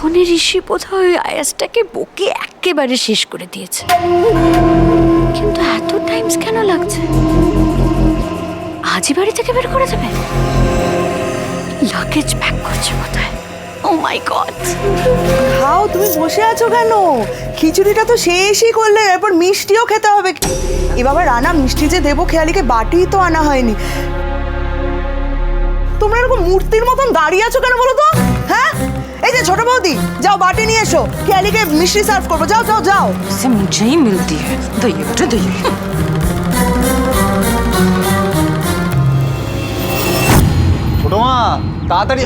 তখনই ঋষি বোধহয় ওই আয়াসটাকে বকে একেবারে শেষ করে দিয়েছে। কিন্তু এত টাইমস কেন লাগছে? আজই বাড়ি থেকে বের করে দেবে? লাগেজ প্যাক করছে বোধহয়। ও মাই গড! খাও, তুমি বসে আছো কেন? খিচুড়িটা তো শেষই করলে, এরপর মিষ্টিও খেতে হবে। এ বাবা রানা, মিষ্টি যে দেবো খেয়ালিকে বাটিই তো আনা হয়নি। তোমরা এরকম মূর্তির মতন দাঁড়িয়ে আছো কেন বলো তো? হ্যাঁ, এই যে ছোট বৌদি, যাও বাটি নিয়ে এসো, খেয়ালিকে মিষ্টি সার্ভ করবো। যাও যাও যাও। से मुझे ही मिलती है, दही बेटा दही। ছোট মা তাড়াতাড়ি।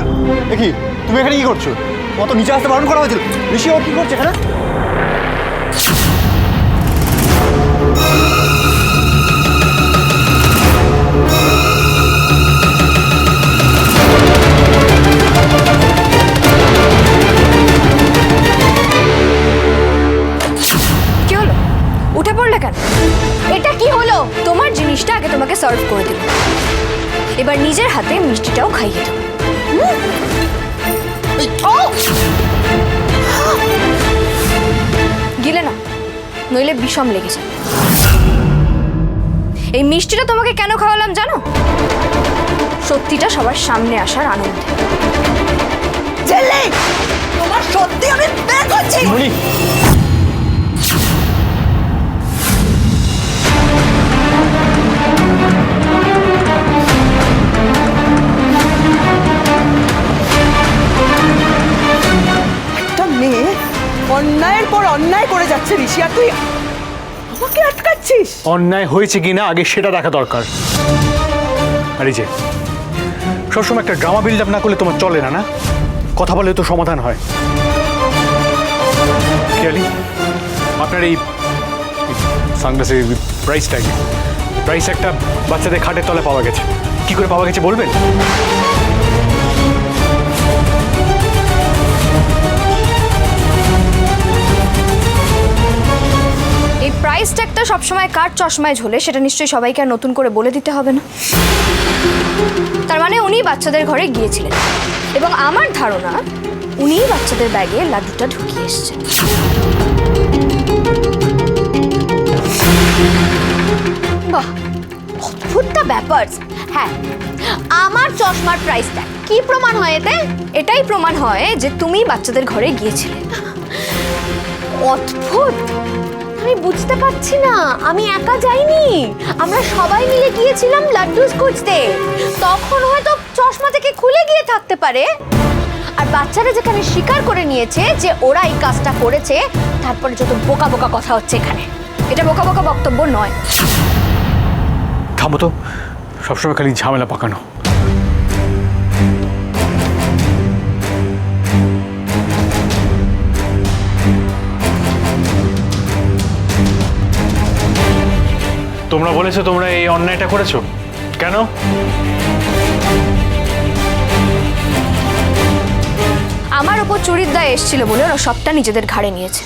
দেখি তুমি এখানে কি করছো? কত নিচে আসতে বারণ করা হয়েছিল। ঋষি ও কি করছে এখানে? কি হলো? উঠে পড়লে কেন? এটা কি হলো? তোমার জিনিসটা আগে তোমাকে সার্ভ করে দিল, এবার নিজের হাতে মিষ্টিটাও খাইয়ে দাও। গিলে না, নইলে বিষম লেগে যাবে। এই মিষ্টিটা তোমাকে কেন খাওয়ালাম জানো? সত্যিটা সবার সামনে আসার আনন্দে। জেলে, তোমার সত্যি আমি বের করছি। মনি, একটা মেয়ে অন্যায়ের পর অন্যায় করে যাচ্ছে ঋষি, আর তুই আমাকে আটকাচ্ছিস? অন্যায় হয়েছে কিনা আগে সেটা দেখা দরকার। আর এই যে সবসময় একটা ড্রামা বিল্ড আপ না করলে তোমার চলে না, না? কথা বলে তো সমাধান হয়। খেয়ালি, আপনার এই সানগ্লাসের প্রাইস একটা বাচ্চাদের খাটের তলে পাওয়া গেছে। কি করে পাওয়া গেছে বলবেন? এই প্রাইস ট্যাগটা সবসময় কার চশমায় ঝোলে সেটা নিশ্চয়ই সবাইকে আর নতুন করে বলে দিতে হবে না। তার মানে উনি বাচ্চাদের ঘরে গিয়েছিলেন এবং আমার ধারণা উনিই বাচ্চাদের ব্যাগে লাড্ডুটা ঢুকিয়ে এসেছেন। বাহ, অদ্ভুতটা ব্যাপার। হ্যাঁ, আমার চশমার প্রাইস ট্যাগ কি প্রমাণ হয় এতে? এটাই প্রমাণ হয় যে তুমি বাচ্চাদের ঘরে গিয়েছিলে। অদ্ভুত, আমি বুঝতে পারছি না। আমি একা যাইনি, আমরা সবাই মিলে গিয়েছিলাম লাড্ডুস খুঁজতে। তখন হয়তো চশমা থেকে খুলে গিয়ে থাকতে পারে। আর বাচ্চারা যেখানে স্বীকার করে নিয়েছে যে ওরা এই কাজটা করেছে, তারপরে যত বোকা বোকা কথা হচ্ছে এখানে, এটা বোকা বোকা বক্তব্য নয়। থামো তো, সবসময় খালি ঝামেলা পাকানো। তোমরা বলেছো তোমরা এই অন্যায়টা করেছো কেন? আমার ওপর চুরির দায় এসেছিল বলে ওরা সবটা নিজেদের ঘাড়ে নিয়েছে।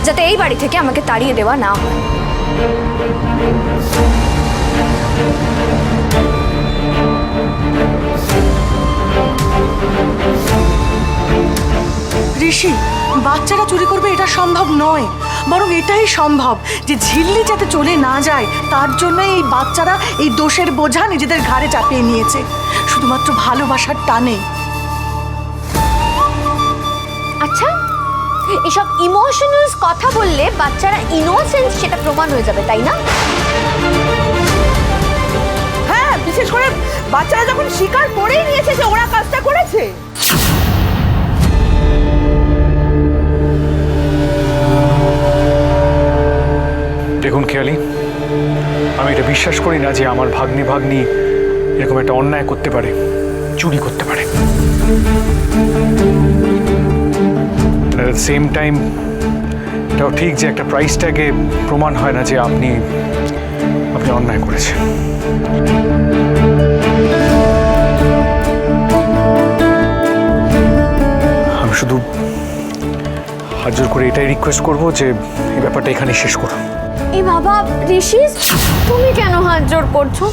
যাতে এই বাড়ি থেকে আমাকে তাড়িয়ে দেওয়া না হয়। ঋষি, বাচ্চারা চুরি করবে এটা সম্ভব নয়, বরং এটাই সম্ভব যে ঝিল্লি যাতে চলে না যায় তার জন্য এই বাচ্চারা এই দোষের বোঝা নিজেদের ঘাড়ে চাপিয়ে নিয়েছে, শুধুমাত্র ভালোবাসার টানে। আচ্ছা, এসব ইমোশনাল কথা বললে বাচ্চারা ইনোসেন্স সেটা প্রমাণ হয়ে যাবে, তাই না? হ্যাঁ, বিশেষ করে বাচ্চারা যখন স্বীকার করেই নিয়েছে যে ওরা কাজটা করেছে। দেখুন খেয়ালি, আমি এটা বিশ্বাস করি না যে আমার ভাগ্নি এরকম একটা অন্যায় করতে পারে, চুরি করতে পারে। এট দ্য সেম টাইম এটাও ঠিক যে একটা প্রাইস ট্যাগে প্রমাণ হয় না যে আপনি অন্যায় করেছেন। আমি শুধু হাত জোর করে এটাই রিকোয়েস্ট করবো যে এই ব্যাপারটা এখানে শেষ করুন। এই বাবা ঋষি, তুমি কেন হাত জোর করছো?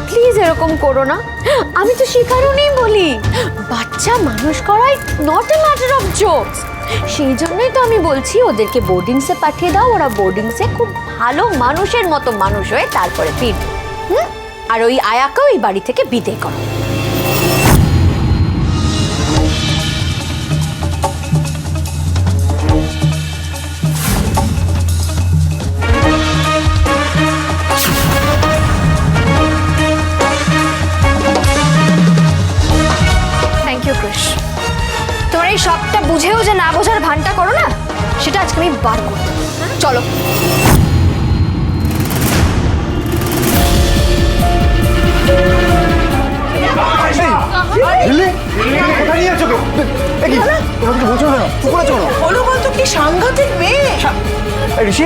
প্লিজ এরকম করো না। আমি তো সে কারণেই বলি বাচ্চা মানুষ করাই not a matter of jokes. সেই জন্যই তো আমি বলছি ওদেরকে বোর্ডিংসে পাঠিয়ে দাও, ওরা বোর্ডিংসে খুব ভালো মানুষের মতো মানুষ হয়ে তারপরে ফিরবে। আর ওই আয়াকেও এই বাড়ি থেকে বিদায় করো। Thank you Krish. তোমার এই সবটা বুঝেও যে না বোঝার ভানটা করো না, সেটা আজকে আমি বার করব। চলো। কোথায় নিয়ে যাচ্ছ? দেখি তোমরা কিছু বলছো না, চুপ করে আছো কেন? বলো বলতো কি সাংঘাতিক মেয়ে। এই ঋষি,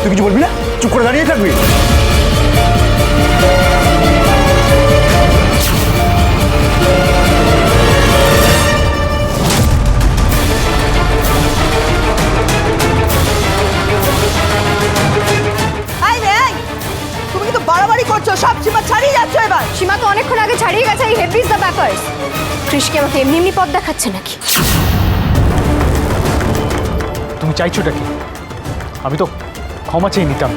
তুই কিছু বলবি না? চুপ করে দাঁড়িয়ে থাকবি? তুমি কিন্তু বাড়াবাড়ি করছো, সব সীমা ছাড়িয়ে যাচ্ছ এবার। সীমা তো অনেকক্ষণ আগে ছাড়িয়ে গেছে। এই হেভি ইজ দ্য ব্যাপারস। কৃষকে আমাকে এমনি এমনি পথ দেখাচ্ছে নাকি? তুমি চাইছোটা কি? আমি তো ক্ষমা চেয়ে নিতাম,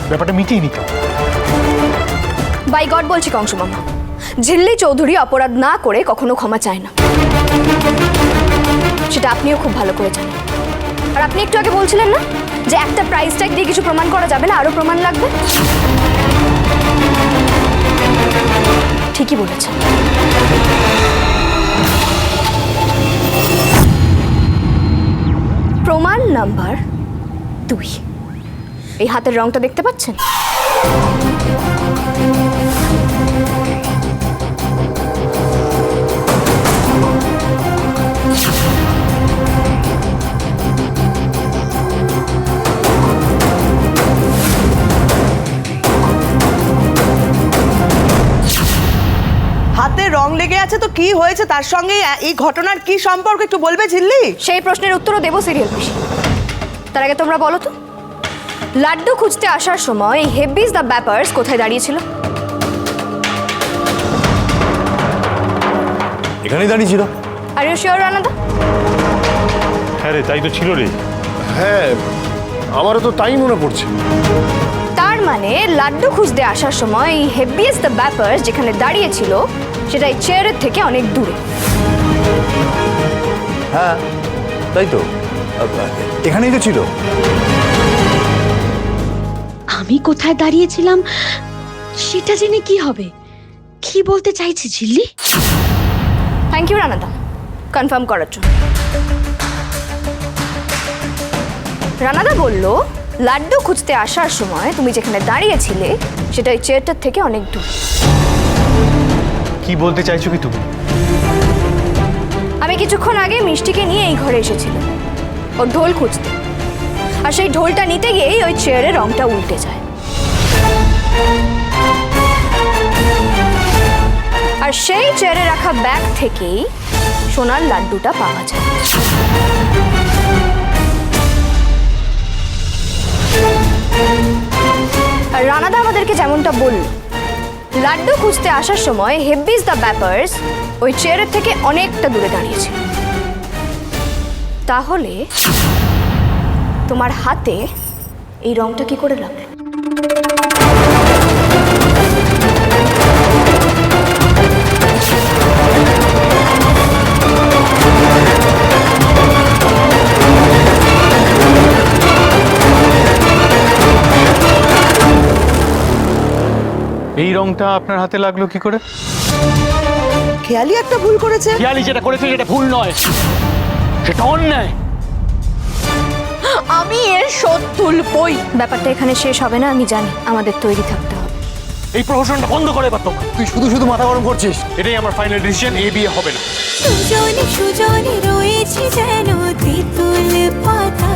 ব্যাপারটা মিটিয়ে নিতাম। বাই গড বলছি কংস মামা, ঝিল্লি চৌধুরী অপরাধ না করে কখনো ক্ষমা চায় না, সেটা আপনিও খুব ভালো করে জানেন। আর আপনি একটু আগে বলছিলেন না যে একটা প্রাইস ট্যাগ দিয়ে কিছু প্রমাণ করা যাবে না, আরো প্রমাণ লাগবে। ঠিকই বলেছেন। প্রমাণ নাম্বার 2, এই হাতের রংটা দেখতে পাচ্ছেন? হাতে রং লেগে আছে তো কি হয়েছে, তার সঙ্গে এই ঘটনার কি সম্পর্ক একটু বলবে ঝিল্লি? সেই প্রশ্নের উত্তরও দেবো সিরিয়াল খুশি। তার আগে তোমরা বলো তো, লাড্ডু খুঁজতে আসার সময় এই হেভিজ দ্য ব্যাপার্স কোথায় দাঁড়িয়েছিল? এখানেই দাঁড়িয়ে ছিল। আর ইউ শিওর রানাদা? হ্যাঁ রে, তাই তো ছিল রে। হ্যাঁ, আমারও তো তাই মনে পড়ছে। তার মানে লাড্ডু খুঁজতে আসার সময় এই হেভিজ দ্য ব্যাপার্স যেখানে দাঁড়িয়েছিল সেটা এই চেয়ারের থেকে অনেক দূরে। হ্যাঁ, তাই তো, এখানেই তো ছিল। আমি কোথায় দাঁড়িয়েছিলাম সেটা জেনে কি হবে? কি বলতে চাইছি ঝিল্লি? থ্যাংক ইউ রানাদা কনফার্ম করার জন্য। রানাদা বলল লাড্ডু খুঁজতে আসার সময় তুমি যেখানে দাঁড়িয়েছিলে সেটা ওই চেয়ারটার থেকে অনেক দূর। কি বলতে চাইছো কি তুমি? আমি কিছুক্ষণ আগে মিষ্টিকে নিয়ে এই ঘরে এসেছিলাম ওর ঢোল খুঁজতে, আর সেই ঢোলটা নিতে গিয়েই ওই চেয়ারের রংটা উল্টে যায়। আর সেই চেয়ারে রাখা ব্যাগ থেকেই সোনার লাড্ডুটা পাওয়া যায়। আর রানাদা আমাদেরকে যেমনটা বলল, লাড্ডু খুঁজতে আসার সময় হেভিজ দ্য ব্যাপার্স ওই চেয়ারের থেকে অনেকটা দূরে দাঁড়িয়েছিল। তাহলে তোমার হাতে এই রংটা কি করে লাগলো? এই রংটা আপনার হাতে লাগলো কি করে? খেয়ালি একটা ভুল করেছে। খেয়ালি যেটা করেছে সেটা ভুল নয়, সেটা অন্যায়। আমি এর শোধ তুলবই। ব্যাপারটা এখানে শেষ হবে না, আমি জানি। আমাদের তৈরি থাকতে হবে। এই প্রহসনটা বন্ধ করে এবার তোমরা। তুই শুধু শুধু মাথা গরম করছিস। এটাই আমার ফাইনাল ডিসিশন, এই বিয়ে হবে না। সুজনে সুজনে রয়েছি যেন তেঁতুল পাতা